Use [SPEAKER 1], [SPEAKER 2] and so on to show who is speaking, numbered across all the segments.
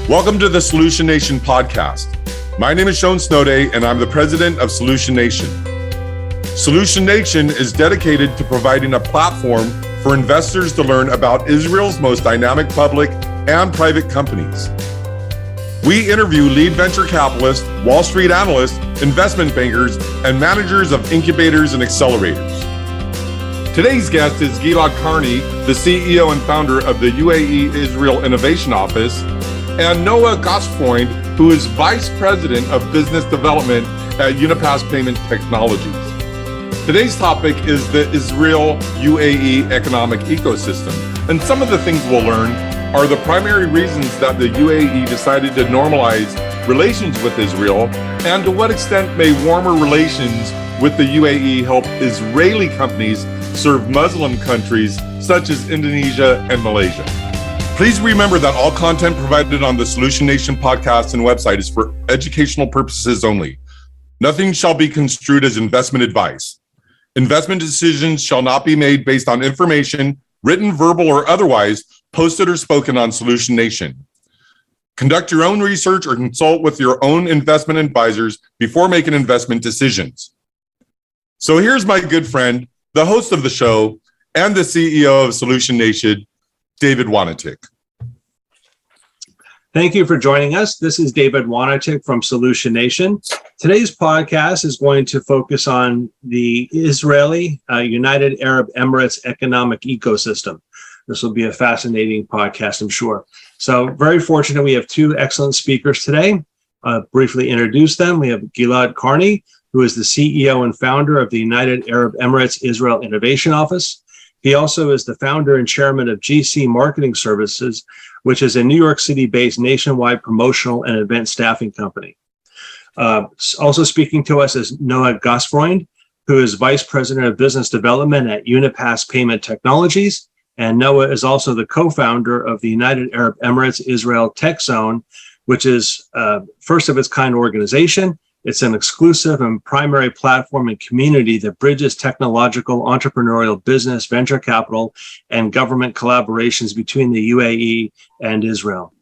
[SPEAKER 1] Welcome to the Solution Nation podcast. My name is Sean Snowday, and I'm the president of Solution Nation. Solution Nation is dedicated to providing a platform for investors to learn about Israel's most dynamic public and private companies. We interview lead venture capitalists, Wall Street analysts, investment bankers, and managers of incubators and accelerators. Today's guest is Gilad Carni, the CEO and founder of the UAE Israel Innovation Office, and Noah Gosfreund, who is Vice President of Business Development at Unipass Payment Technologies. Today's topic is the Israel-UAE economic ecosystem, and some of the things we'll learn are the primary reasons that the UAE decided to normalize relations with Israel, and to what extent may warmer relations with the UAE help Israeli companies serve Muslim countries such as Indonesia and Malaysia. Please remember that all content provided on the Solution Nation podcast and website is for educational purposes only. Nothing shall be construed as investment advice. Investment decisions shall not be made based on information, written, verbal, or otherwise, posted or spoken on Solution Nation. Conduct your own research or consult with your own investment advisors before making investment decisions. So here's my good friend, the host of the show, and the CEO of Solution Nation, David Wanatik.
[SPEAKER 2] Thank you for joining us. This is David Wanatik from Solution Nation. Today's podcast is going to focus on the Israeli United Arab Emirates economic ecosystem. This will be a fascinating podcast, I'm sure. So very fortunate we have two excellent speakers today. Briefly introduce them. We have Gilad Carni, who is the CEO and founder of the United Arab Emirates Israel Innovation Office. He also is the founder and chairman of GC Marketing Services, which is a New York City-based nationwide promotional and event staffing company. Also speaking to us is Noah Gosfreund, who is vice president of business development at Unipass Payment Technologies. And Noah is also the co-founder of the United Arab Emirates Israel Tech Zone, which is first of its kind organization. It's an exclusive and primary platform and community that bridges technological, entrepreneurial, business, venture capital, and government collaborations between the UAE and Israel.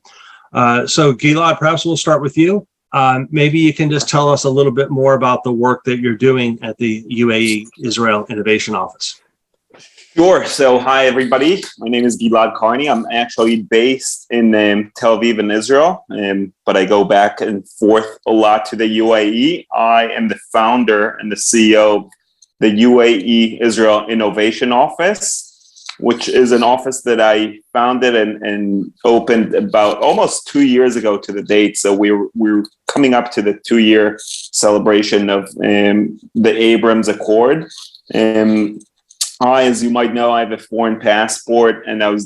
[SPEAKER 2] So Gilad, perhaps we'll start with you. Maybe you can just tell us a little bit more about the work that you're doing at the UAE Israel Innovation Office.
[SPEAKER 3] Sure. So, hi, everybody. My name is Gilad Carni. I'm actually based in Tel Aviv in Israel, but I go back and forth a lot to the UAE. I am the founder and the CEO of the UAE Israel Innovation Office, which is an office that I founded and opened about almost 2 years ago to the date. So we're coming up to the 2-year celebration of the Abrams Accord. As you might know, I have a foreign passport, and I was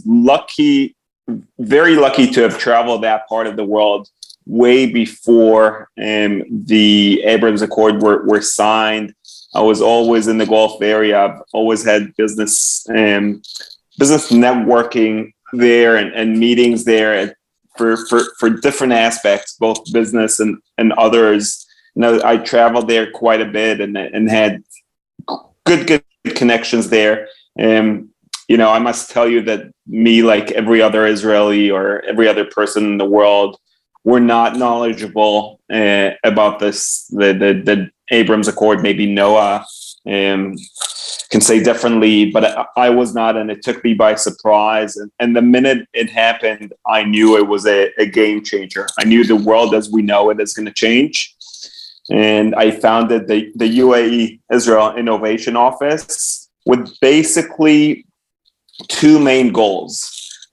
[SPEAKER 3] very lucky to have traveled that part of the world way before the Abrams Accord were signed. I was always in the Gulf area. I've always had business networking there and meetings there for different aspects, both business and others. You know, I traveled there quite a bit and had good connections there. I must tell you that me, like every other Israeli or every other person in the world, we're not knowledgeable about this, the Abrams Accord. Maybe Noah can say differently, but I was not, and it took me by surprise. And the minute it happened, I knew it was a game changer. I knew the world as we know it is going to change. And I founded the UAE Israel Innovation Office with basically two main goals.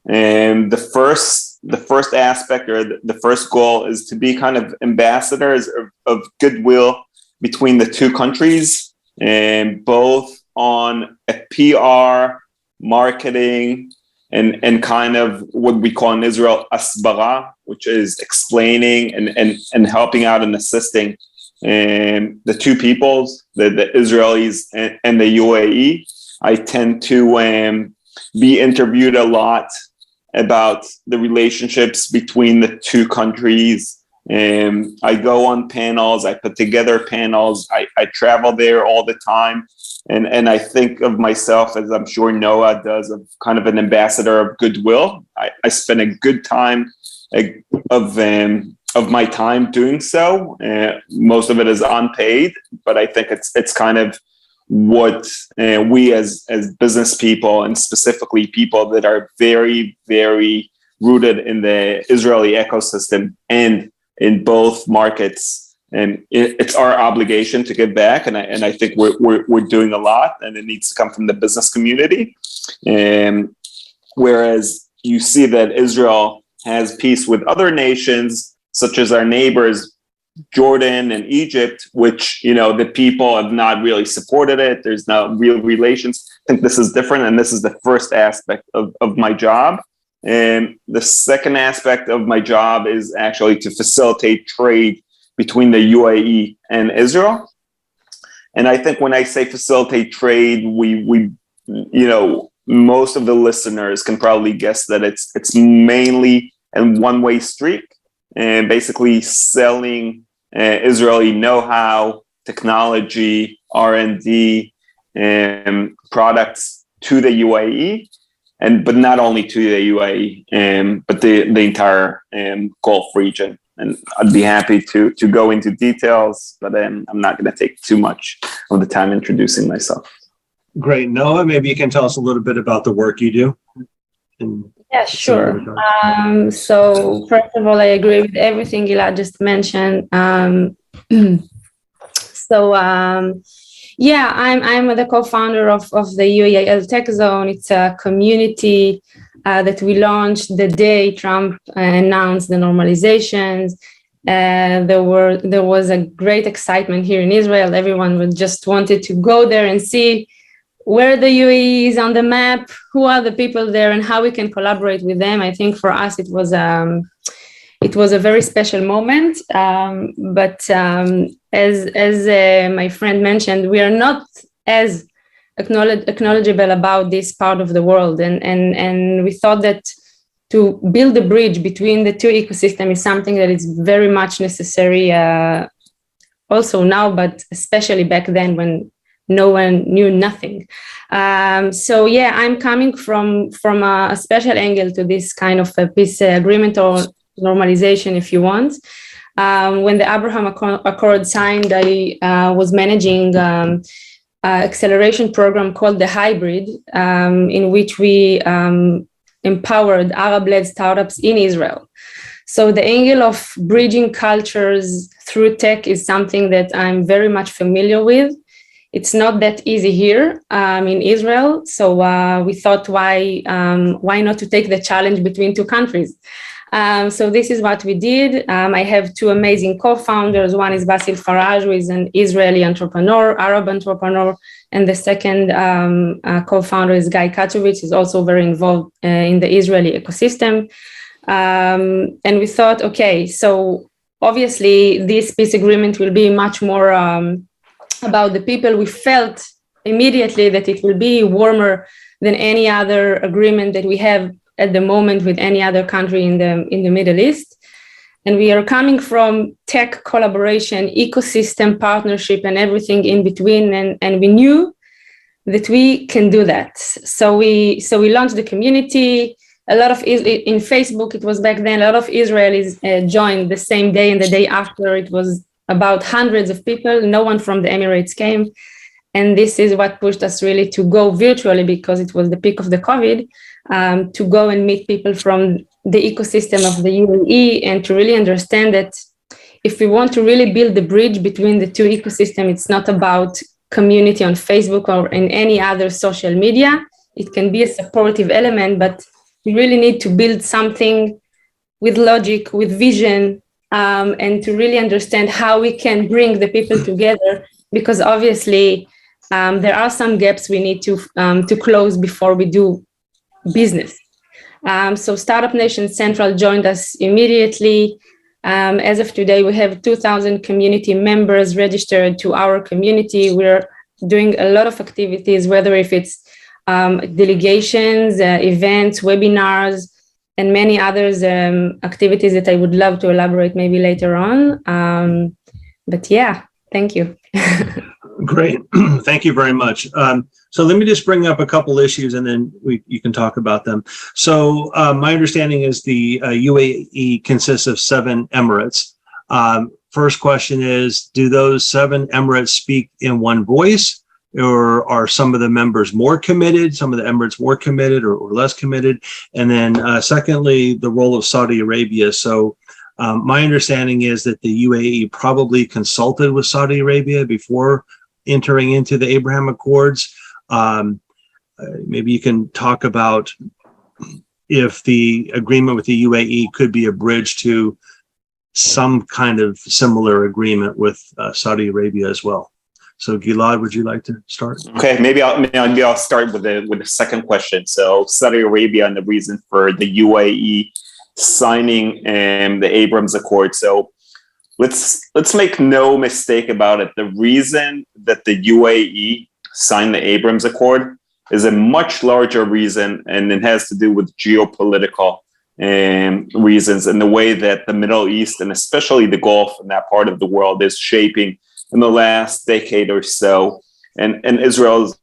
[SPEAKER 3] And the first aspect, or the first goal, is to be kind of ambassadors of goodwill between the two countries, and both on a PR, marketing, and kind of what we call in Israel asbara, which is explaining and helping out and assisting the two peoples, the Israelis and the UAE. I tend to be interviewed a lot about the relationships between the two countries. I go on panels, I put together panels, I travel there all the time. And I think of myself, as I'm sure Noah does, of kind of an ambassador of goodwill. I spend a good time of my time doing so. Most of it is unpaid, but I think it's kind of what we as business people, and specifically people that are very, very rooted in the Israeli ecosystem and in both markets, and it's our obligation to give back. And I think we're doing a lot, and it needs to come from the business community. Whereas you see that Israel has peace with other nations, such as our neighbors, Jordan and Egypt, which, the people have not really supported it. There's no real relations. I think this is different. And this is the first aspect of my job. And the second aspect of my job is actually to facilitate trade between the UAE and Israel. And I think when I say facilitate trade, we most of the listeners can probably guess that it's mainly a one-way street, and basically selling Israeli know-how, technology, R&D, products to the UAE, but not only to the UAE, but the entire Gulf region. And I'd be happy to go into details, but I'm not going to take too much of the time introducing myself.
[SPEAKER 2] Great. Noah, maybe you can tell us a little bit about the work you do.
[SPEAKER 4] Yeah, sure. So first of all, I agree with everything Gilad just mentioned. I'm the co-founder of the UAE Tech Zone. It's a community that we launched the day Trump announced the normalizations. There was a great excitement here in Israel. Everyone just wanted to go there and see where the UAE is on the map, who are the people there, and how we can collaborate with them. I think for us it was a very special moment. But as my friend mentioned, we are not as acknowledgeable about this part of the world, and we thought that to build a bridge between the two ecosystems is something that is very much necessary. Also now, but especially back then when no one knew nothing. I'm coming from a special angle to this kind of a peace agreement or normalization, if you want. When the Abraham Accord signed, I was managing acceleration program called the Hybrid, in which we empowered Arab-led startups in Israel. So the angle of bridging cultures through tech is something that I'm very much familiar with. It's not that easy here in Israel. So we thought, why not to take the challenge between two countries? So this is what we did. I have two amazing co-founders. One is Basil Faraj, who is an Israeli entrepreneur, Arab entrepreneur. And the second co-founder is Guy Katovich, who's also very involved in the Israeli ecosystem. And we thought, okay, so obviously this peace agreement will be much more about the people. We felt immediately that it will be warmer than any other agreement that we have at the moment with any other country in the Middle East. And we are coming from tech collaboration, ecosystem partnership, and everything in between. And we knew that we can do that. So we launched the community. A lot of in Facebook, it was back then, a lot of Israelis joined the same day, and the day after it was about hundreds of people. No one from the Emirates came. And this is what pushed us really to go virtually, because it was the peak of the COVID, to go and meet people from the ecosystem of the UAE, and to really understand that if we want to really build the bridge between the two ecosystems, it's not about community on Facebook or in any other social media. It can be a supportive element, but we really need to build something with logic, with vision, and to really understand how we can bring the people together, because obviously there are some gaps we need to close before we do business. So Startup Nation Central joined us immediately. As of today, we have 2,000 community members registered to our community. We're doing a lot of activities, whether if it's delegations, events, webinars, and many others activities that I would love to elaborate maybe later on. But yeah, thank you.
[SPEAKER 2] Great. Thank you very much. So let me just bring up a couple issues and then you can talk about them. So my understanding is the UAE consists of 7 emirates. First question is, do those 7 emirates speak in one voice, or are some of the members more committed, some of the emirates more committed or less committed? And then secondly, the role of Saudi Arabia. So my understanding is that the UAE probably consulted with Saudi Arabia before entering into the Abraham Accords. Maybe you can talk about if the agreement with the UAE could be a bridge to some kind of similar agreement with Saudi Arabia as well. So Gilad, would you like to start?
[SPEAKER 3] Okay, maybe I'll start with the second question. So Saudi Arabia and the reason for the UAE signing the Abraham Accord. So let's make no mistake about it. The reason that the UAE signed the Abraham Accord is a much larger reason, and it has to do with geopolitical reasons and the way that the Middle East and especially the Gulf and that part of the world is shaping in the last decade or so, and Israel's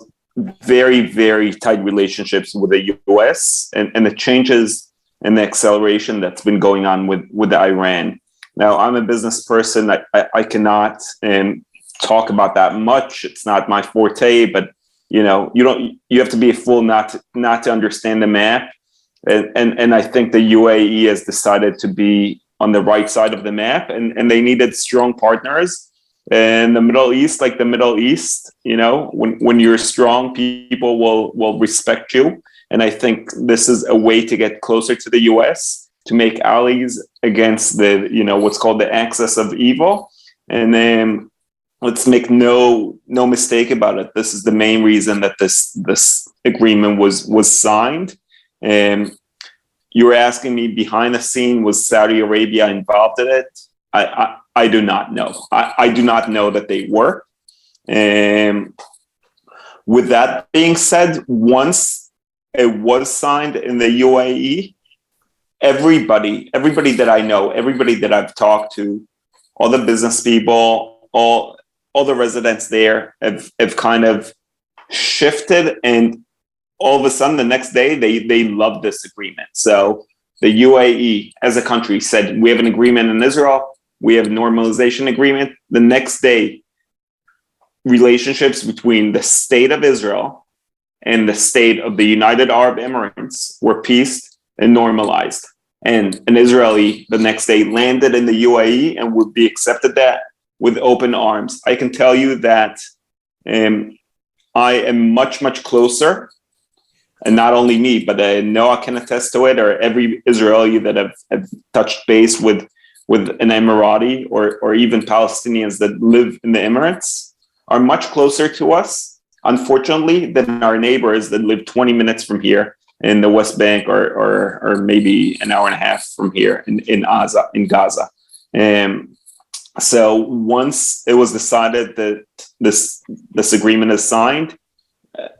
[SPEAKER 3] very, very tight relationships with the US and the changes and the acceleration that's been going on with Iran. Now, I'm a business person. I cannot talk about that much. It's not my forte, but you have to be a fool not to understand the map. And I think the UAE has decided to be on the right side of the map, and they needed strong partners. And the Middle East, like the Middle East, when you're strong, people will respect you. And I think this is a way to get closer to the US, to make allies against the, what's called the axis of evil. And then let's make no mistake about it. This is the main reason that this agreement was signed. And you were asking me behind the scene, was Saudi Arabia involved in it? I do not know. I do not know that they were. With that being said, once it was signed in the UAE, everybody that I know, everybody that I've talked to, all the business people, all the residents there have kind of shifted, and all of a sudden the next day they love this agreement. So the UAE as a country said, we have an agreement in Israel, we have a normalization agreement. The next day, relationships between the state of Israel and the state of the United Arab Emirates were peaced and normalized. And an Israeli the next day landed in the UAE and would be accepted that with open arms. I can tell you that I am much, much closer, and not only me, but Noah can attest to it, or every Israeli that have touched base with an Emirati or even Palestinians that live in the Emirates are much closer to us, unfortunately, than our neighbors that live 20 minutes from here in the West Bank or maybe an hour and a half from here in Gaza. So once it was decided that this agreement is signed,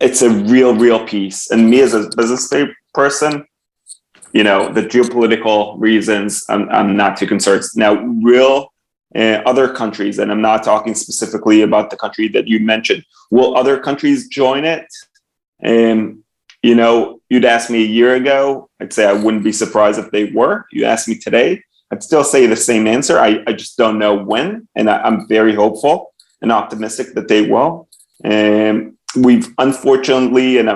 [SPEAKER 3] it's a real peace. And me as a business person, the geopolitical reasons, I'm not too concerned. Now, other countries, and I'm not talking specifically about the country that you mentioned, will other countries join it? You'd ask me a year ago, I'd say I wouldn't be surprised if they were. You ask me today, I'd still say the same answer. I just don't know when, and I'm very hopeful and optimistic that they will. We've unfortunately, and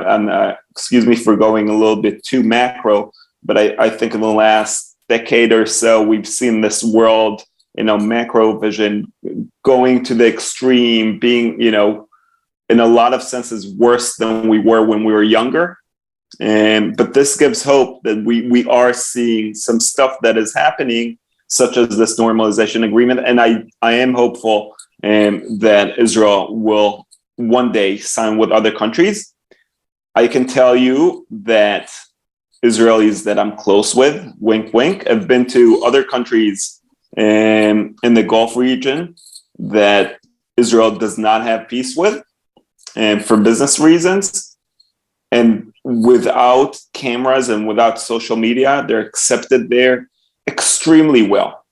[SPEAKER 3] excuse me for going a little bit too macro, but I think in the last decade or so, we've seen this world, macro vision going to the extreme, being, in a lot of senses worse than we were when we were younger. But this gives hope that we are seeing some stuff that is happening, such as this normalization agreement. And I am hopeful that Israel will one day sign with other countries. I can tell you that Israelis that I'm close with, wink, wink, have been to other countries in the Gulf region that Israel does not have peace with, and for business reasons. And without cameras and without social media, they're accepted there extremely well.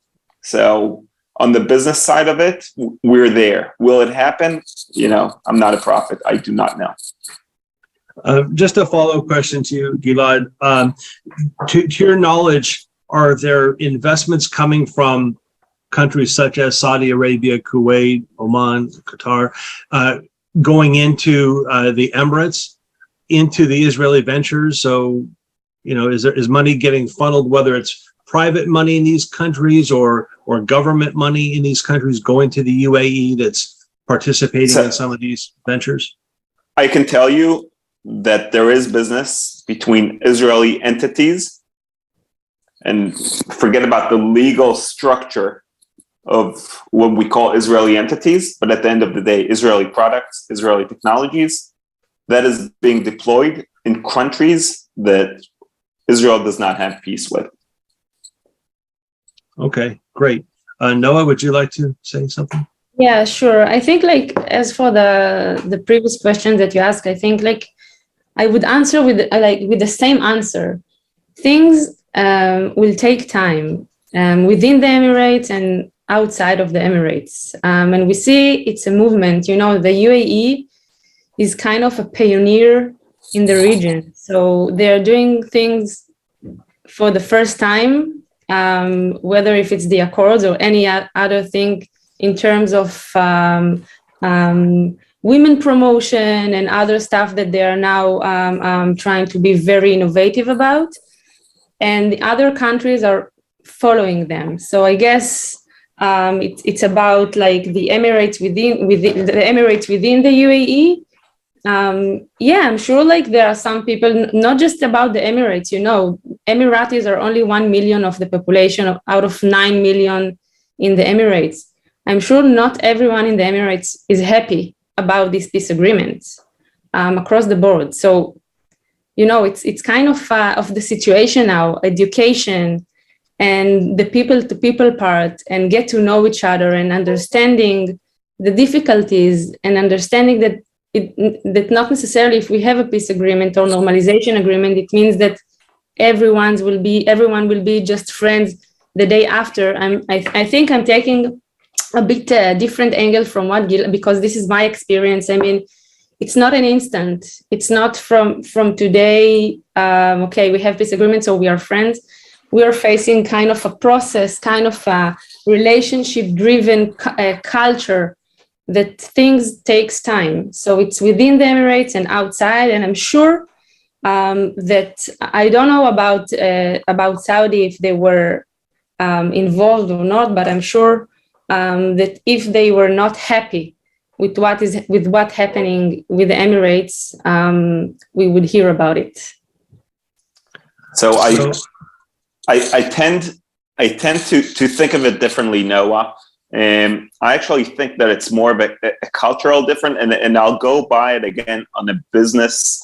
[SPEAKER 3] So on the business side of it, we're there. Will it happen? I'm not a prophet. I do not know.
[SPEAKER 2] Just a follow-up question to you, Gilad. To your knowledge, are there investments coming from countries such as Saudi Arabia, Kuwait, Oman, Qatar, going into the Emirates, into the Israeli ventures? So, is money getting funneled, whether it's private money in these countries or government money in these countries going to the UAE that's participating in some of these ventures?
[SPEAKER 3] I can tell you that there is business between Israeli entities, and forget about the legal structure of what we call Israeli entities, but at the end of the day, Israeli products, Israeli technologies, that is being deployed in countries that Israel does not have peace with.
[SPEAKER 2] Okay, great. Noah, would you like to say something?
[SPEAKER 4] Yeah, sure. I think as for the previous question that you asked, I think I would answer with the same answer. Things will take time within the Emirates and outside of the Emirates. And we see it's a movement. The UAE is kind of a pioneer in the region. So they're doing things for the first time, whether if it's the Accords or any other thing in terms of women promotion and other stuff that they are now trying to be very innovative about. And the other countries are following them. So I guess it's about the Emirates within the UAE. I'm sure there are some people, not just about the Emirates, Emiratis are only 1 million of the population out of 9 million in the Emirates. I'm sure not everyone in the Emirates is happy about these disagreements across the board. So, it's kind of the situation now, education and the people-to-people part, and get to know each other and understanding the difficulties and understanding that that not necessarily if we have a peace agreement or normalization agreement, it means that everyone will be just friends the day after. I think I'm taking a bit different angle from what Gil, because this is my experience. I mean, it's not an instant. It's not from today. Okay, we have peace agreement, so we are friends. We are facing kind of a process, kind of a relationship-driven culture that things takes time. So it's within the Emirates and outside. And I'm sure that I don't know about Saudi if they were involved or not, but I'm sure that if they were not happy with what happening with the Emirates, we would hear about it.
[SPEAKER 3] So I tend to think of it differently, Noah. I actually think that it's more of a cultural different, and I'll go by it again on a business,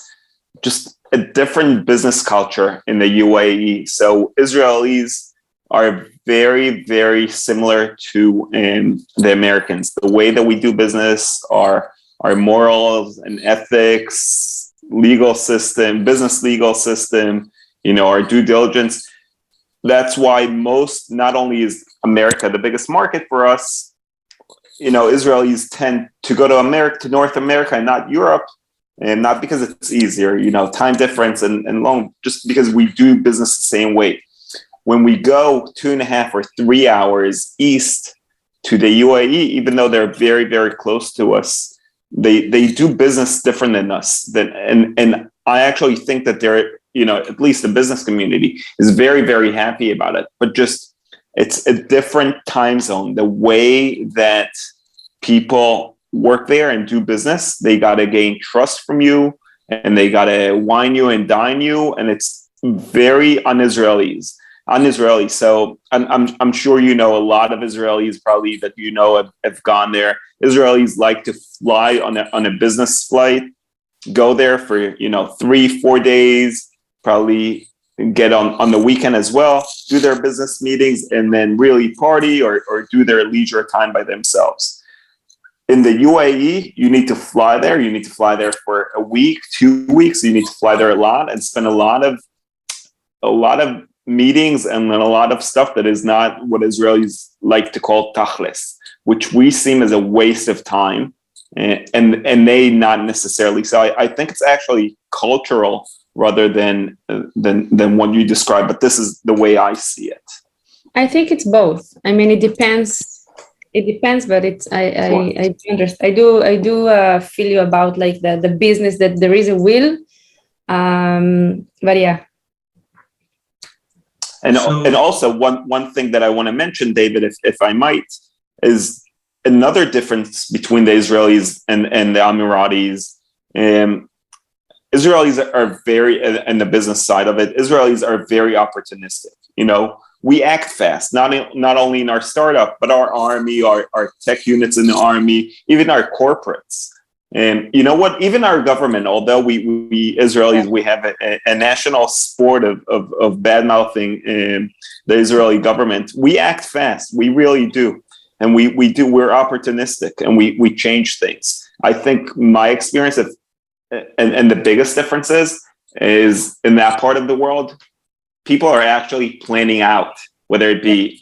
[SPEAKER 3] just a different business culture in the UAE. So Israelis are very, very similar to the Americans. The way that we do business, our morals and ethics, legal system, business legal system, our due diligence. That's why not only is America the biggest market for us, Israelis tend to go to North America and not Europe, and not because it's easier, time difference and long, just because we do business the same way. When we go 2.5 or 3 hours east to the UAE, even though they're very, very close to us, they do business different than us. And I actually think that they're, at least the business community is very, very happy about it. But just it's a different time zone. The way that people work there and do business, they got to gain trust from you, and they got to wine you and dine you, and it's very un-Israeli. So I'm sure a lot of Israelis probably that have gone there. Israelis like to fly on a business flight, go there for 3-4 days, probably get on the weekend as well, do their business meetings, and then really party or do their leisure time by themselves. In the UAE, you need to fly there. You need to fly there for a week, 2 weeks. You need to fly there a lot and spend a lot of meetings and a lot of stuff that is not what Israelis like to call tachlis, which we seem as a waste of time, and they not necessarily. So I think it's actually cultural rather than what you described. But this is the way I see it.
[SPEAKER 4] I think it's both. I mean, it depends. It depends, but it's I understand. I do feel you about like the business, that there is a will. But yeah.
[SPEAKER 3] And also one thing that I want to mention, David, if I might, is another difference between the Israelis and the Emiratis. Israelis are very, and the business side of it, Israelis are very opportunistic. You know, we act fast, not only in our startup, but our army, our tech units in the army, even our corporates. And you know what? Even our government, although we Israelis, we have a national sport of bad mouthing the Israeli government. We act fast. We really do. And we're opportunistic, and we change things. I think my experience and the biggest difference is in that part of the world, people are actually planning out, whether it be,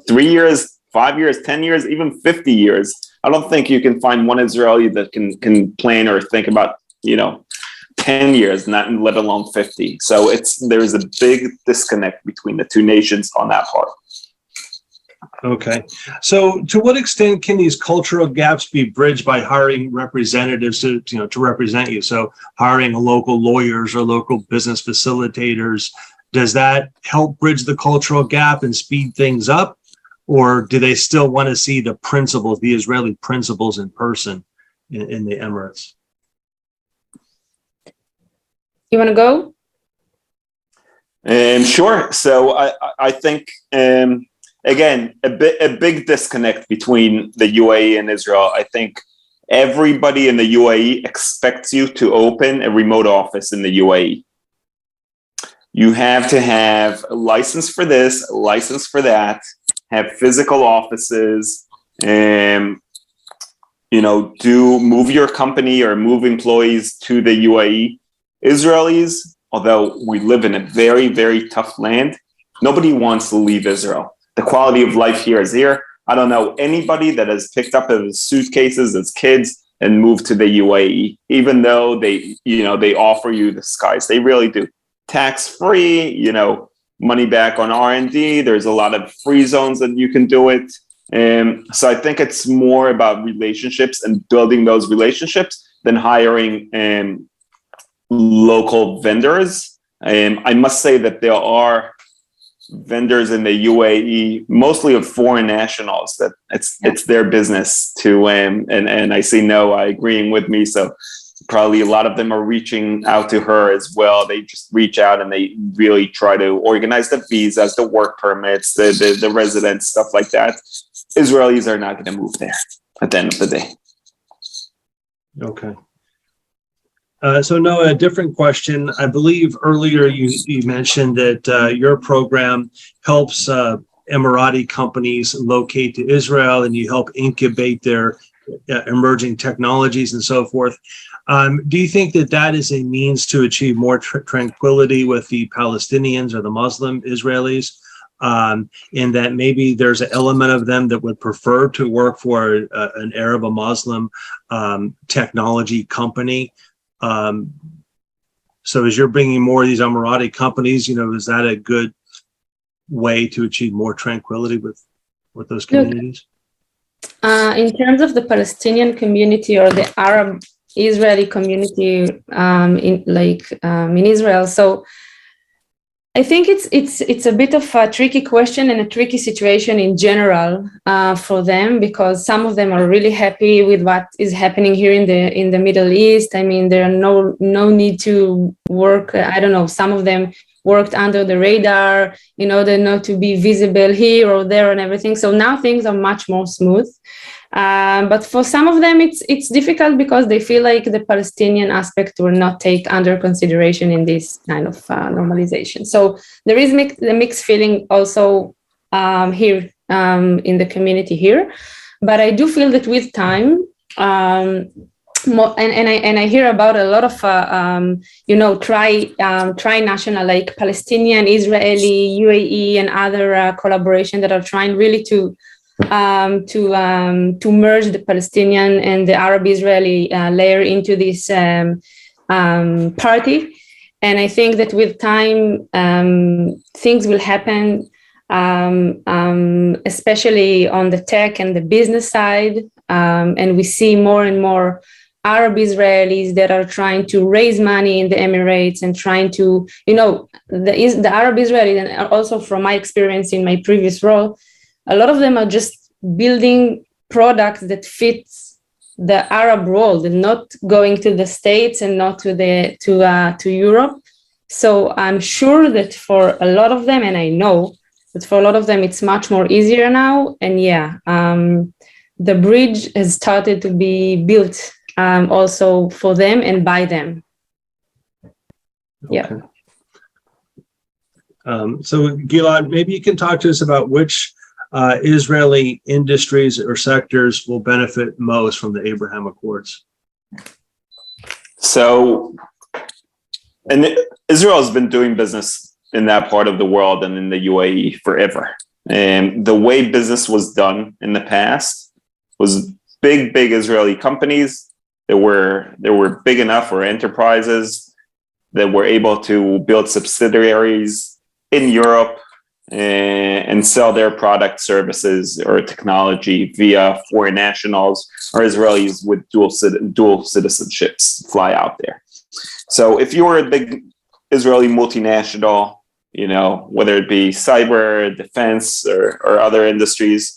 [SPEAKER 3] 3 years, 5 years, 10 years, even 50 years. I don't think you can find one Israeli that can plan or think about, 10 years, not let alone 50. So there's a big disconnect between the two nations on that part.
[SPEAKER 2] Okay. So to what extent can these cultural gaps be bridged by hiring representatives to represent you? So hiring local lawyers or local business facilitators, does that help bridge the cultural gap and speed things up? Or do they still want to see the principles, the Israeli principles in person in the Emirates?
[SPEAKER 4] You want to go?
[SPEAKER 3] Sure. So I think, again, a big disconnect between the UAE and Israel. I think everybody in the UAE expects you to open a remote office in the UAE. You have to have a license for this, a license for that, have physical offices, move your company or move employees to the UAE. Israelis, although we live in a very, very tough land, nobody wants to leave Israel. The quality of life here is here. I don't know anybody that has picked up his suitcases as kids and moved to the UAE, even though they offer you the skies. They really do. Tax-free, money back on R&D. There's a lot of free zones that you can do it. So I think it's more about relationships and building those relationships than hiring local vendors. I must say that there are vendors in the UAE, mostly of foreign nationals, that it's their business to, and I see Noah agreeing with me. So probably a lot of them are reaching out to her as well. They just reach out and they really try to organize the visas, the work permits, the residence, stuff like that. Israelis are not going to move there at the end of the day.
[SPEAKER 2] Okay. So Noah, a different question. I believe earlier you mentioned that your program helps Emirati companies locate to Israel, and you help incubate their emerging technologies and so forth. Do you think that is a means to achieve more tranquility with the Palestinians or the Muslim Israelis, in that maybe there's an element of them that would prefer to work for an Arab or Muslim technology company? So as you're bringing more of these Emirati companies, is that a good way to achieve more tranquility with those communities?
[SPEAKER 4] In terms of the Palestinian community or the Arab Israeli community in Israel, so I think it's a bit of a tricky question and a tricky situation in general for them, because some of them are really happy with what is happening here in the Middle East. I mean, there are no need to work. I don't know. Some of them worked under the radar in order not to be visible here or there and everything. So now things are much more smooth. But for some of them, it's difficult because they feel like the Palestinian aspect will not take under consideration in this kind of normalization. So there is the mixed feeling also here in the community here. But I do feel that with time, and I hear about a lot of tri-national, like Palestinian, Israeli, UAE, and other collaboration that are trying really to merge the Palestinian and the Arab-Israeli layer into this party. And I think that with time, things will happen, especially on the tech and the business side. And we see more and more Arab Israelis that are trying to raise money in the Emirates and trying to, the Arab Israelis, and also from my experience in my previous role, a lot of them are just building products that fits the Arab world and not going to the States and not to Europe. So I'm sure that for a lot of them, and I know that for a lot of them, it's much more easier now. And the bridge has started to be built also for them and by them. Yeah.
[SPEAKER 2] So Gilad, maybe you can talk to us about which Israeli industries or sectors will benefit most from the Abraham Accords.
[SPEAKER 3] So, and Israel has been doing business in that part of the world and in the UAE forever. And the way business was done in the past was big Israeli companies that were big enough for enterprises that were able to build subsidiaries in Europe and sell their product, services, or technology via foreign nationals or Israelis with dual citizenships fly out there. So if you were a big Israeli multinational, whether it be cyber, defense, or other industries,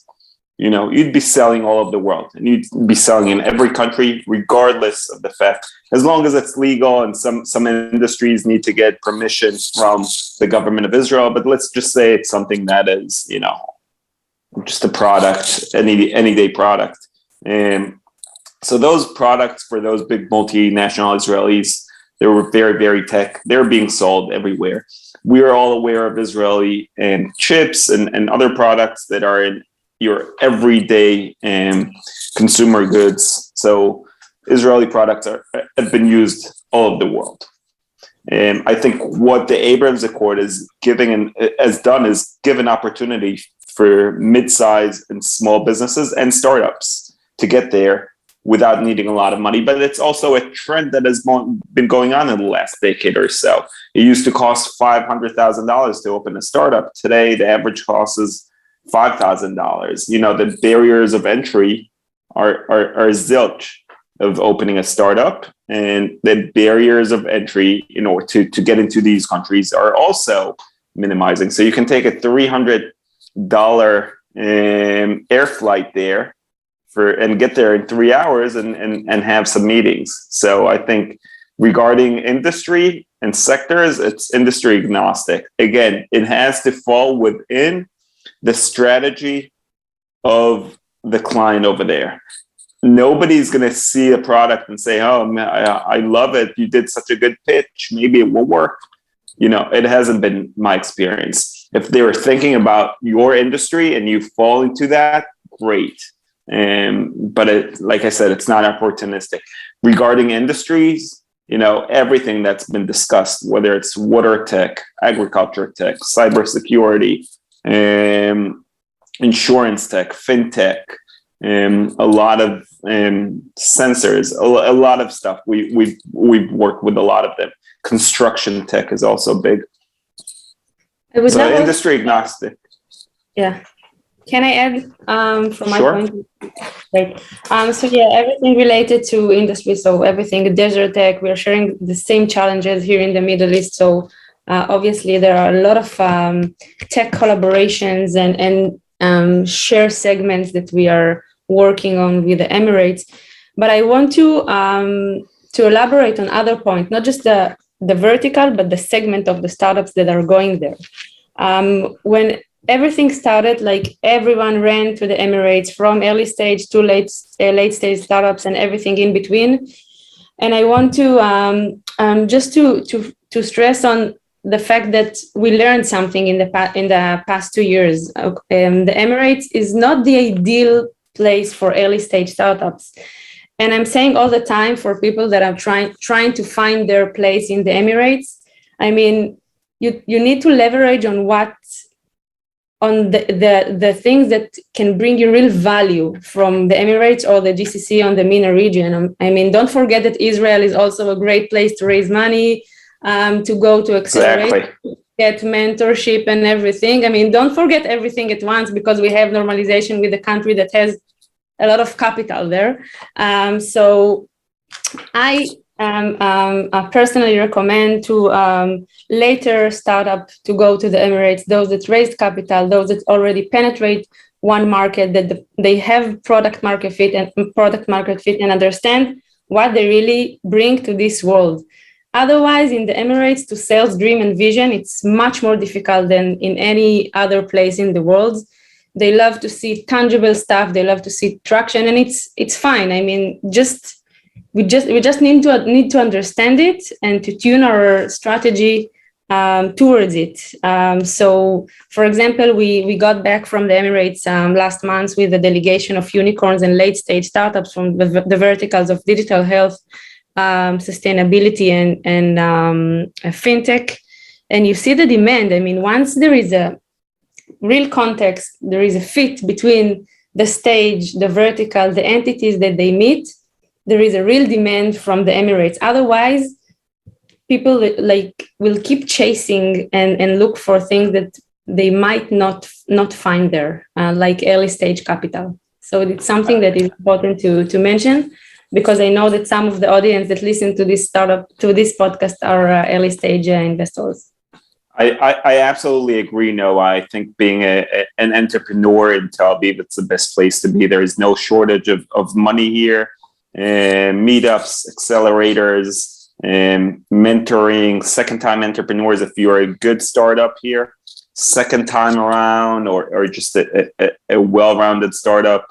[SPEAKER 3] you'd be selling all over the world, and you'd be selling in every country, regardless of the fact, as long as it's legal. And some industries need to get permission from the government of Israel. But let's just say it's something that is, just a product, any day product. And so those products for those big multinational Israelis, they were very, very tech. They're being sold everywhere. We are all aware of Israeli and chips and other products that are in your everyday consumer goods. So Israeli products have been used all over the world. And I think what the Abraham Accord is done is give an opportunity for mid-size and small businesses and startups to get there without needing a lot of money. But it's also a trend that has been going on in the last decade or so. It used to cost $500,000 to open a startup. Today, the average cost is $5,000. The barriers of entry are zilch of opening a startup, and the barriers of entry in order to get into these countries are also minimizing. So you can take a $300 air flight there and get there in 3 hours and have some meetings. So I think regarding industry and sectors, it's industry agnostic. Again, it has to fall within the strategy of the client over there. Nobody's going to see a product and say, oh, man, I love it. You did such a good pitch. Maybe it will work. It hasn't been my experience. If they were thinking about your industry and you fall into that, great. But like I said, it's not opportunistic. Regarding industries, everything that's been discussed, whether it's water tech, agriculture tech, cybersecurity, insurance tech, fintech, a lot of sensors, a lot of stuff. We've worked with a lot of them. Construction tech is also big. So industry agnostic.
[SPEAKER 4] Yeah. Can I add from my
[SPEAKER 3] Sure.
[SPEAKER 4] point of view? Right. Everything related to industry. So everything desert tech, we are sharing the same challenges here in the Middle East. So obviously there are a lot of tech collaborations and share segments that we are working on with the Emirates. But I want to elaborate on other points, not just the vertical, but the segment of the startups that are going there. When everything started, like everyone ran to the Emirates, from early stage to late stage startups and everything in between. And I want to just to stress on the fact that we learned something in the past 2 years. The Emirates is not the ideal place for early stage startups. And I'm saying all the time for people that are trying to find their place in the Emirates, I mean, you need to leverage on the things that can bring you real value from the Emirates or the GCC on the MENA region. I mean, don't forget that Israel is also a great place to raise money, to go to accelerate,
[SPEAKER 3] Exactly.
[SPEAKER 4] get mentorship and everything. I mean, don't forget everything at once, because we have normalization with a country that has a lot of capital there. So I personally recommend to later startup to go to the Emirates, those that raised capital, those that already penetrate one market, that they have product market fit and understand what they really bring to this world. Otherwise, in the Emirates, to sales dream and vision, it's much more difficult than in any other place in the world. They love to see tangible stuff. They love to see traction, and it's fine. I mean, we just need to understand it and to tune our strategy towards it. So, for example, we got back from the Emirates last month with a delegation of unicorns and late stage startups from the verticals of digital health, sustainability, and fintech. And you see the demand. I mean, once there is a real context, there is a fit between the stage, the vertical, the entities that they meet, there is a real demand from the Emirates. Otherwise, people will keep chasing and look for things that they might not find there, like early stage capital. So it's something that is important to mention, because I know that some of the audience that listen to this podcast are early stage investors.
[SPEAKER 3] I absolutely agree, Noah. I think being an entrepreneur in Tel Aviv, it's the best place to be. There is no shortage of money here. Meetups, accelerators, mentoring, second-time entrepreneurs. If you're a good startup here, second time around, or just a well-rounded startup,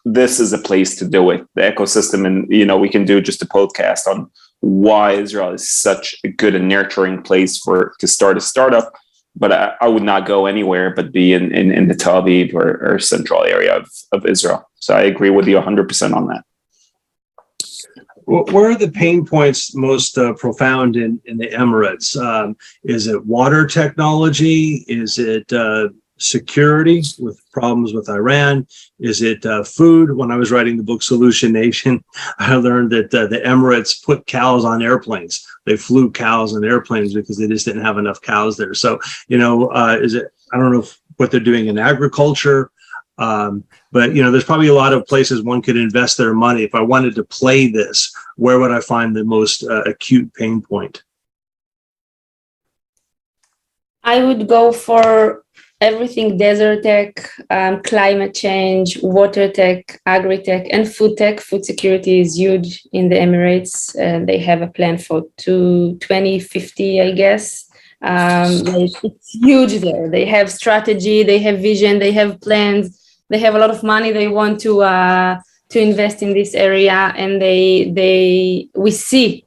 [SPEAKER 3] this is a place to do it. The ecosystem, and we can do just a podcast on why Israel is such a good and nurturing place to start a startup. But I would not go anywhere but be in the Tel Aviv or central area of Israel. So I agree with you 100% on that.
[SPEAKER 2] Where are the pain points most profound in the Emirates? Is it water technology? Is it security with problems with Iran? Is it food? When I was writing the book Solution Nation, I learned that the Emirates put cows on airplanes. They flew cows on airplanes because they just didn't have enough cows there. So, is it, I don't know what they're doing in agriculture. But there's probably a lot of places one could invest their money. If I wanted to play this, where would I find the most acute pain point?
[SPEAKER 4] I would go for everything desert tech, climate change, water tech, agri-tech, and food tech. Food security is huge in the Emirates. They have a plan for 2050, I guess. It's huge there. They have strategy, they have vision, they have plans. They have a lot of money. They want to invest in this area, and we see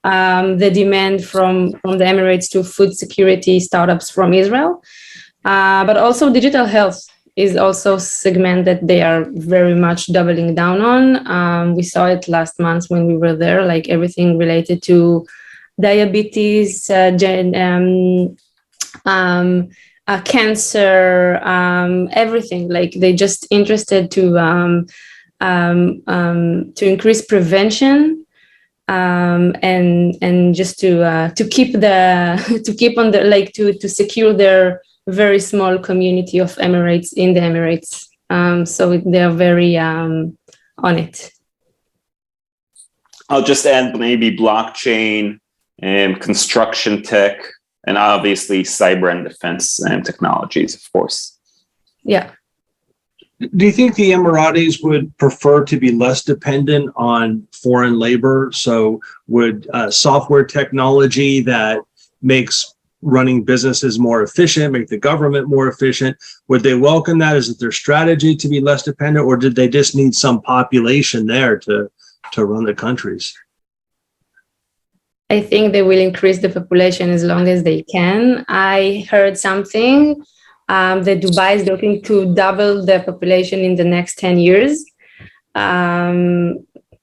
[SPEAKER 4] the demand from the Emirates to food security startups from Israel, but also digital health is also a segment that they are very much doubling down on. We saw it last month when we were there, like everything related to diabetes, cancer, everything. Like they just interested to increase prevention, and just to secure their very small community of Emirates in the Emirates. So they are very on it.
[SPEAKER 3] I'll just add maybe blockchain and construction tech, and obviously cyber and defense and technologies, of course.
[SPEAKER 4] Yeah.
[SPEAKER 2] Do you think the Emiratis would prefer to be less dependent on foreign labor? So would software technology that makes running businesses more efficient, make the government more efficient, would they welcome that? Is it their strategy to be less dependent, or did they just need some population there to run the countries?
[SPEAKER 4] I think they will increase the population as long as they can. I heard something that Dubai is looking to double the population in the next 10 years.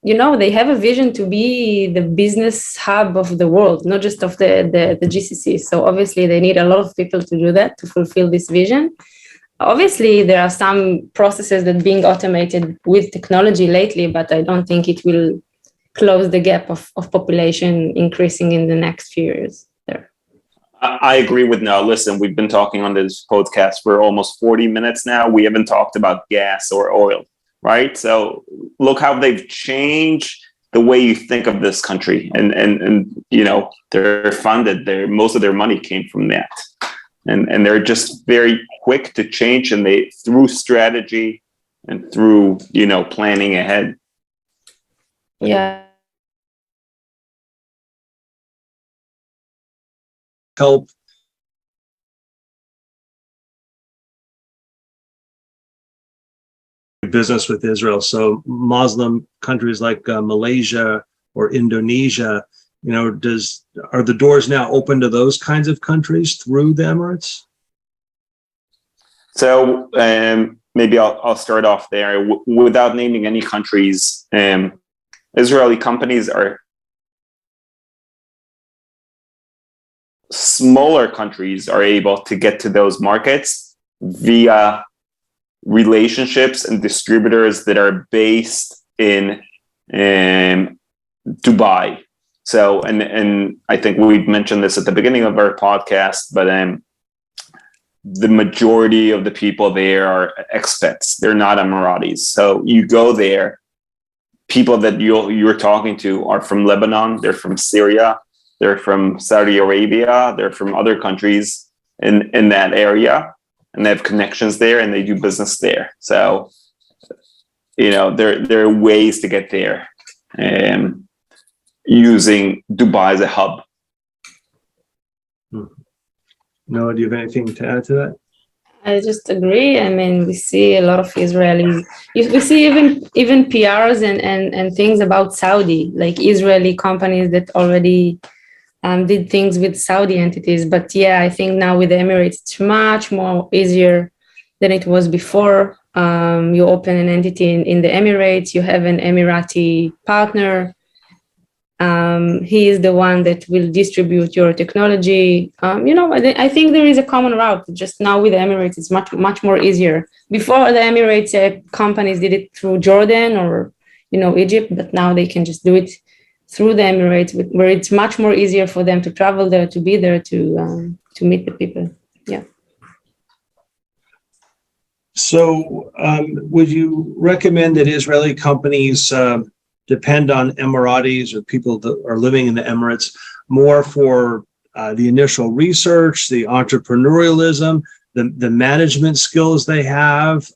[SPEAKER 4] they have a vision to be the business hub of the world, not just of the GCC. So obviously they need a lot of people to do that, to fulfill this vision. Obviously, there are some processes that are being automated with technology lately, but I don't think it will close the gap of population increasing in the next few years there.
[SPEAKER 3] I agree with Noah. Listen, we've been talking on this podcast for almost 40 minutes now. We haven't talked about gas or oil, right? So look how they've changed the way you think of this country. And they're funded. Most of their money came from that. And they're just very quick to change, and they through strategy and through planning ahead.
[SPEAKER 4] Yeah.
[SPEAKER 2] Help business with Israel. So Muslim countries like Malaysia or Indonesia, are the doors now open to those kinds of countries through the Emirates?
[SPEAKER 3] So maybe I'll start off there without naming any countries. Israeli companies are smaller countries are able to get to those markets via relationships and distributors that are based in Dubai. So, and I think we've mentioned this at the beginning of our podcast, but the majority of the people there are expats. They're not Emiratis. So you go there, people that you're talking to are from Lebanon, they're from Syria, they're from Saudi Arabia, they're from other countries in that area, and they have connections there and they do business there. So, there are ways to get there. Using Dubai as a hub.
[SPEAKER 2] Noah, do you have anything to add to that?
[SPEAKER 4] I just agree. I mean, we see a lot of Israelis. We see even PRs and things about Saudi, like Israeli companies that already did things with Saudi entities. But yeah, I think now with the Emirates, it's much more easier than it was before. You open an entity in the Emirates, you have an Emirati partner. He is the one that will distribute your technology. I think there is a common route. Just now with the Emirates, it's much more easier. Before the Emirates companies did it through Jordan or Egypt, but now they can just do it through the Emirates, where it's much more easier for them to travel there, to be there, to meet the people. Yeah.
[SPEAKER 2] So, would you recommend that Israeli companies depend on Emiratis or people that are living in the Emirates more for the initial research, the entrepreneurialism, the management skills they have?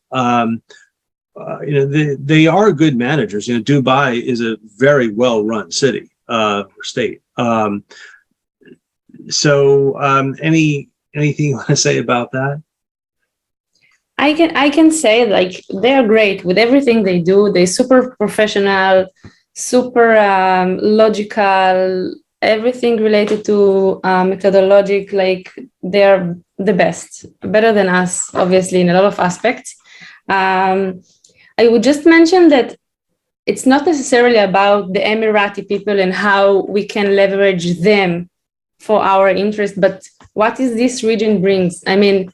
[SPEAKER 2] They are good managers. Dubai is a very well-run city or state. Anything you want to say about that?
[SPEAKER 4] I can say like they're great with everything they do. They're super professional, super logical, everything related to methodologic. Like they're the best, better than us, obviously, in a lot of aspects. I would just mention that it's not necessarily about the Emirati people and how we can leverage them for our interest, but what is this region brings. I mean,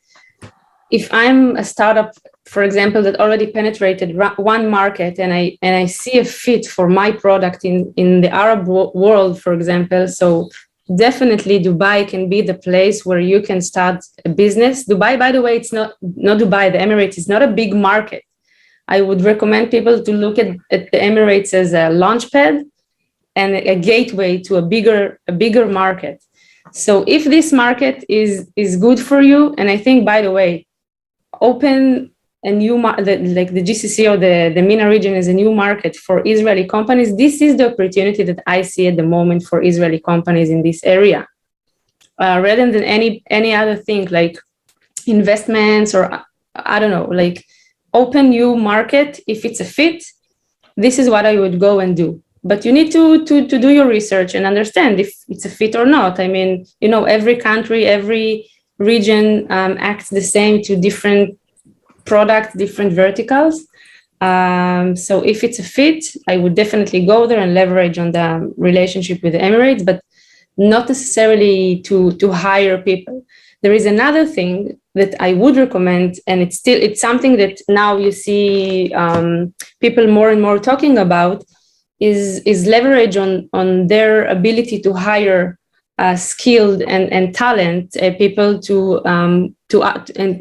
[SPEAKER 4] if I'm a startup, for example, that already penetrated one market and I see a fit for my product in the Arab world, for example, so definitely Dubai can be the place where you can start a business. Dubai, by the way, it's not Dubai, the Emirates is not a big market. I would recommend people to look at the Emirates as a launchpad and a gateway to a bigger market. So if this market is good for you, and I think, by the way, open a new like the GCC or the MENA region is a new market for Israeli companies. This is the opportunity that I see at the moment for Israeli companies in this area, rather than any other thing like investments or I don't know, like open new market. If it's a fit, this is what I would go and do. But you need to do your research and understand if it's a fit or not. I mean, every country, every region acts the same to different products, different verticals. So if it's a fit, I would definitely go there and leverage on the relationship with the Emirates, but not necessarily to hire people. There is another thing that I would recommend, and it's something that now you see people more and more talking about, is leverage on their ability to hire skilled and talent people to and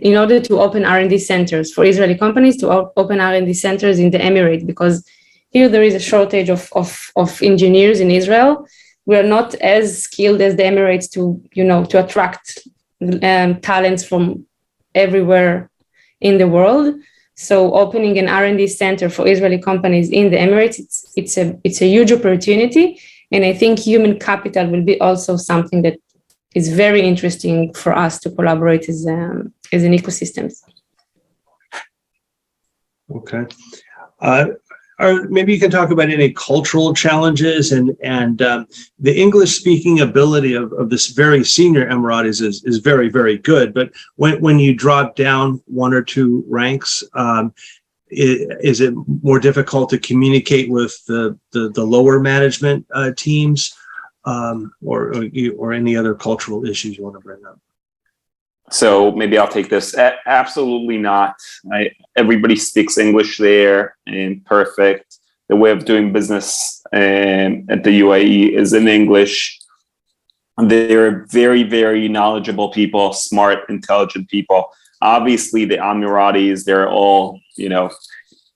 [SPEAKER 4] in order to open R&D centers for Israeli companies to open R&D centers in the Emirate, because here there is a shortage of engineers in Israel. We are not as skilled as the Emirates to attract talents from everywhere in the world. So opening an R&D center for Israeli companies in the Emirates, it's a huge opportunity. And I think human capital will be also something that is very interesting for us to collaborate as an ecosystem.
[SPEAKER 2] Okay. Or maybe you can talk about any cultural challenges and the English-speaking ability of this very senior Emiratis is very, very good. But when you drop down one or two ranks, is it more difficult to communicate with the lower management teams, or any other cultural issues you want to bring up?
[SPEAKER 3] So maybe I'll take this. Absolutely not. Everybody speaks English there, and perfect. The way of doing business at the UAE is in English. They're very, very knowledgeable people, smart, intelligent people. Obviously, the Emiratis, they're all,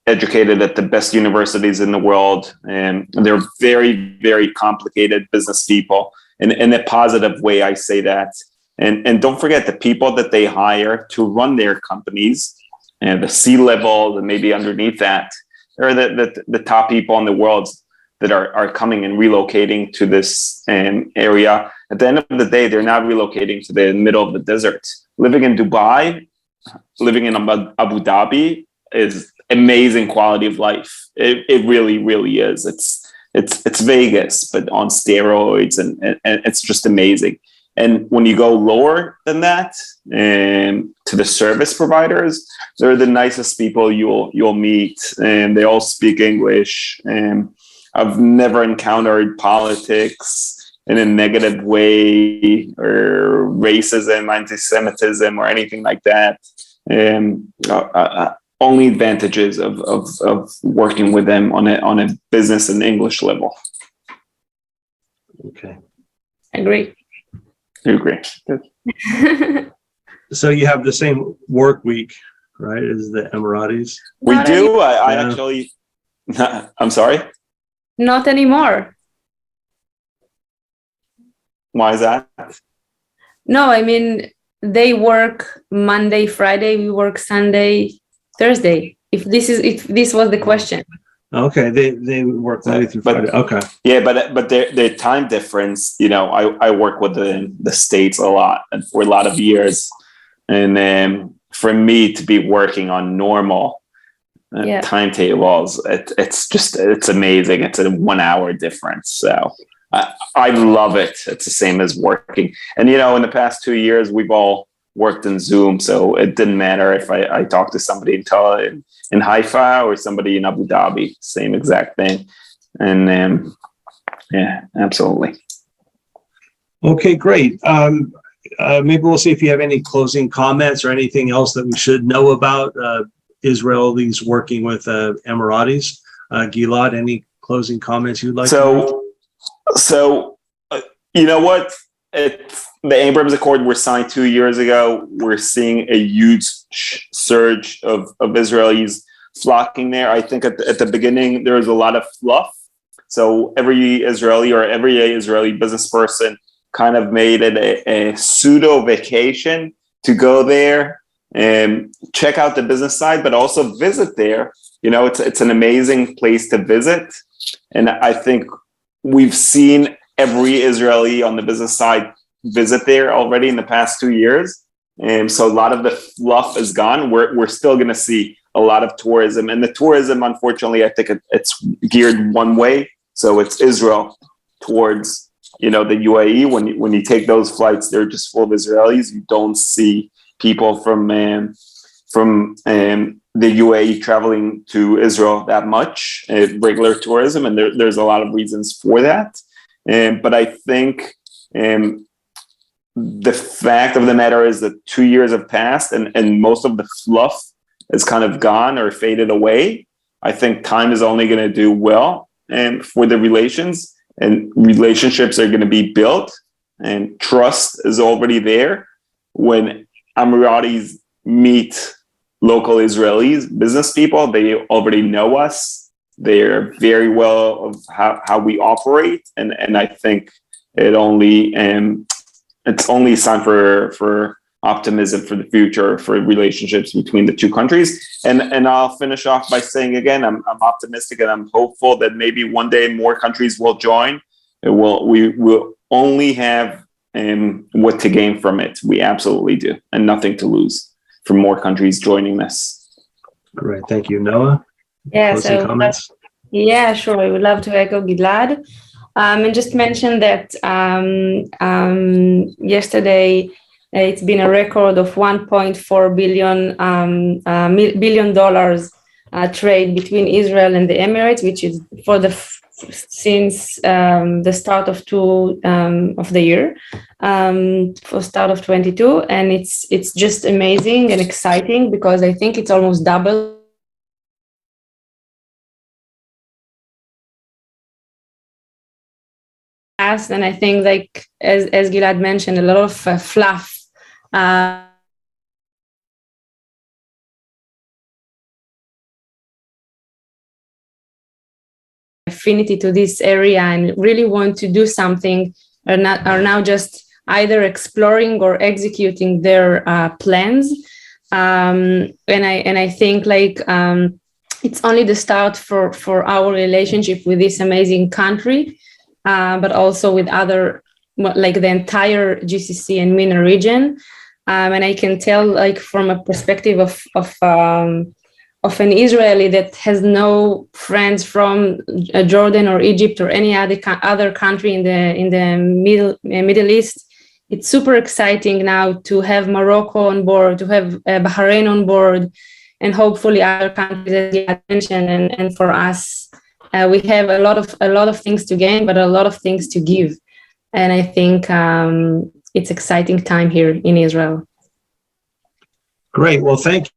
[SPEAKER 3] educated at the best universities in the world, and they're very, very complicated business people. In a positive way, I say that. And don't forget the people that they hire to run their companies, and the C-level and maybe underneath that, are the top people in the world that are coming and relocating to this area. At the end of the day, they're not relocating to the middle of the desert. Living in Dubai, living in Abu Dhabi is amazing quality of life. It really, really is. It's Vegas, but on steroids, and it's just amazing. And when you go lower than that, to the service providers, they're the nicest people you'll meet, and they all speak English. And I've never encountered politics in a negative way, or racism, anti-Semitism, or anything like that. Only advantages of working with them on a business and English level.
[SPEAKER 2] Okay.
[SPEAKER 4] Agree.
[SPEAKER 3] You agree? Good.
[SPEAKER 2] So you have the same work week, right, as the Emiratis?
[SPEAKER 3] We do. I actually. I'm sorry.
[SPEAKER 4] Not anymore.
[SPEAKER 3] Why is that?
[SPEAKER 4] No, I mean, they work Monday, Friday. We work Sunday, Thursday. If this was the question.
[SPEAKER 2] Okay, they work Monday through Friday. Okay.
[SPEAKER 3] Yeah, but their time difference. I work with the States a lot, and for a lot of years, and for me to be working on normal timetables, it's amazing. It's a 1 hour difference, so I love it. It's the same as working, and in the past 2 years, we've all worked in Zoom, so it didn't matter if I talked to somebody in Haifa or somebody in Abu Dhabi, same exact thing. And yeah, absolutely.
[SPEAKER 2] Okay, great. Maybe we'll see if you have any closing comments or anything else that we should know about Israelis working with Emiratis. Gilad, any closing comments you'd like to make?
[SPEAKER 3] So you know what? The Abraham Accord were signed 2 years ago. We're seeing a huge surge of Israelis flocking there. I think at the beginning, there was a lot of fluff. So every Israeli business person kind of made it a pseudo vacation to go there and check out the business side, but also visit there. It's an amazing place to visit. And I think we've seen every Israeli on the business side visit there already in the past 2 years. And so a lot of the fluff is gone. We're still going to see a lot of tourism, and the tourism, unfortunately, I think it's geared one way. So it's Israel towards, the UAE. When you take those flights, they're just full of Israelis. You don't see people from the UAE traveling to Israel that much, regular tourism, and there's a lot of reasons for that. But I think the fact of the matter is that 2 years have passed and most of the fluff is kind of gone or faded away. I think time is only going to do well for the relations, and relationships are going to be built, and trust is already there. When Emiratis meet local Israelis, business people, they already know us. They're very well of how we operate, and I think it's only a sign for optimism for the future for relationships between the two countries. And I'll finish off by saying again, I'm optimistic and I'm hopeful that maybe one day more countries will join. We will only have what to gain from it. We absolutely do, and nothing to lose from more countries joining this.
[SPEAKER 2] Great, thank you, Noah.
[SPEAKER 4] Yeah,
[SPEAKER 2] closing comments.
[SPEAKER 4] Yeah, sure. I would love to echo Gilad, and just mention that yesterday it's been a record of $1.4 billion trade between Israel and the Emirates, which is for since the start of the year, for start of 22, and it's just amazing and exciting because I think it's almost double. And I think, like as Gilad mentioned, a lot of fluff. Affinity to this area and really want to do something are now just either exploring or executing their plans. And I think it's only the start for our relationship with this amazing country, but also with other, like the entire GCC and MENA region. And I can tell, from a perspective of an Israeli that has no friends from Jordan or Egypt or any other country in the Middle East, it's super exciting now to have Morocco on board, to have Bahrain on board, and hopefully other countries, as you mentioned. And for us, we have a lot of things to gain, but a lot of things to give. And I think it's exciting time here in Israel.
[SPEAKER 2] Great. Well, thank you.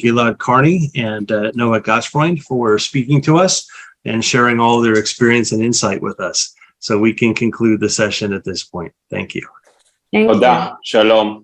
[SPEAKER 2] Gilad Carni and Noah Gasfreund for speaking to us and sharing all their experience and insight with us. So we can conclude the session at this point. Thank you.
[SPEAKER 4] Thank you.
[SPEAKER 3] Shalom.